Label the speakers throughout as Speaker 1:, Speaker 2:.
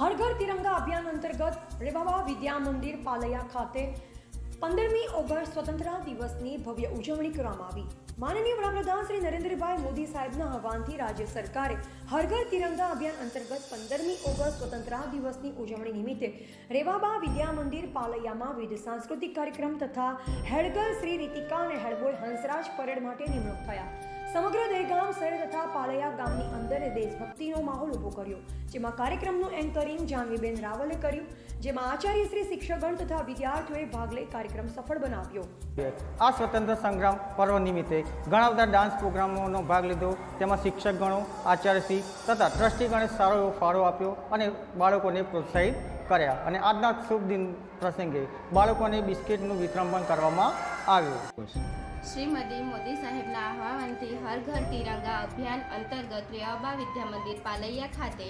Speaker 1: હર ઘર તિરંગા અભિયાન અંતર્ગત રેવાબા વિદ્યા મંદિર પાલૈયા ખાતે 15મી ઓગસ્ટ સ્વતંત્રતા દિવસની ભવ્ય ઉજવણી કરવામાં આવી। માનનીય વડાપ્રધાન શ્રી નરેન્દ્રભાઈ મોદી સાહેબના આહવાનથી રાજ્ય સરકારે હર ઘર તિરંગા અભિયાન અંતર્ગત 15મી ઓગસ્ટ સ્વતંત્રતા દિવસની ઉજવણી નિમિત્તે રેવાબા વિદ્યા મંદિર પાલૈયામાં વિવિધ સાંસ્કૃતિક કાર્યક્રમ તથા હેડગર્લ શ્રી રીતિકા અને હેડબોય હંસરાજ પરેડ માટે નિમણૂક થયા। સમગ્ર દહેગામ શહેર તથા પાલૈયા ગામની અંદર દેશભક્તિનો માહોલ ઊભો કર્યો, જેમાં કાર્યક્રમનું એન્કરિંગ જાનવીબેન રાવલે કર્યું, જેમાં આચાર્ય શ્રી શિક્ષકગણ તથા વિદ્યાર્થીઓએ ભાગ લઈ કાર્યક્રમ સફળ બનાવ્યો।
Speaker 2: આ સ્વતંત્ર સંગ્રામ પર્વ નિમિત્તે ઘણા બધા ડાન્સ પ્રોગ્રામોનો ભાગ લીધો, તેમાં શિક્ષકગણો, આચાર્યશ્રી તથા ટ્રસ્ટીગણે સારો એવો ફાળો આપ્યો અને બાળકોને પ્રોત્સાહિત કર્યા અને આજના શુભ દિન પ્રસંગે બાળકોને બિસ્કિટનું વિતરણ પણ કરવામાં આવ્યું।
Speaker 3: શ્રીમતી મોદી સાહેબના આહવાનથી હર ઘર તિરંગા અભિયાન અંતર્ગત રેવાબા વિદ્યા મંદિર પાલૈયા ખાતે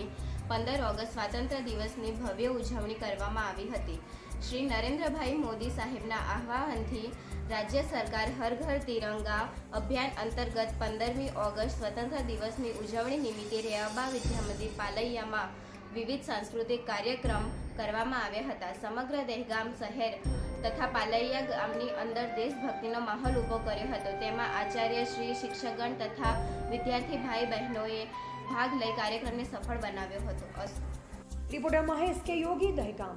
Speaker 3: 15 ઓગસ્ટ સ્વાતંત્ર્ય દિવસની ભવ્ય ઉજવણી કરવામાં આવી હતી। શ્રી નરેન્દ્રભાઈ મોદી સાહેબના આહવાનથી રાજ્ય સરકાર હર ઘર તિરંગા અભિયાન અંતર્ગત 15મી ઓગસ્ટ સ્વતંત્રતા દિવસની ઉજવણી નિમિત્તે રેવાબા વિદ્યા મંદિર પાલૈયામાં વિવિધ સાંસ્કૃતિક કાર્યક્રમ કરવામાં આવ્યા હતા। સમગ્ર દહેગામ શહેર તથા પાલૈયા ગામની અંદર દેશભક્તિનો માહોલ ઊભો કર્યો હતો, તેમાં આચાર્ય શ્રી શિક્ષકગણ તથા વિદ્યાર્થી ભાઈ બહેનોએ ભાગ લઈ કાર્યક્રમને સફળ બનાવ્યો હતો।
Speaker 1: રિપોર્ટર મહેશ કે યોગી, દહેગામ।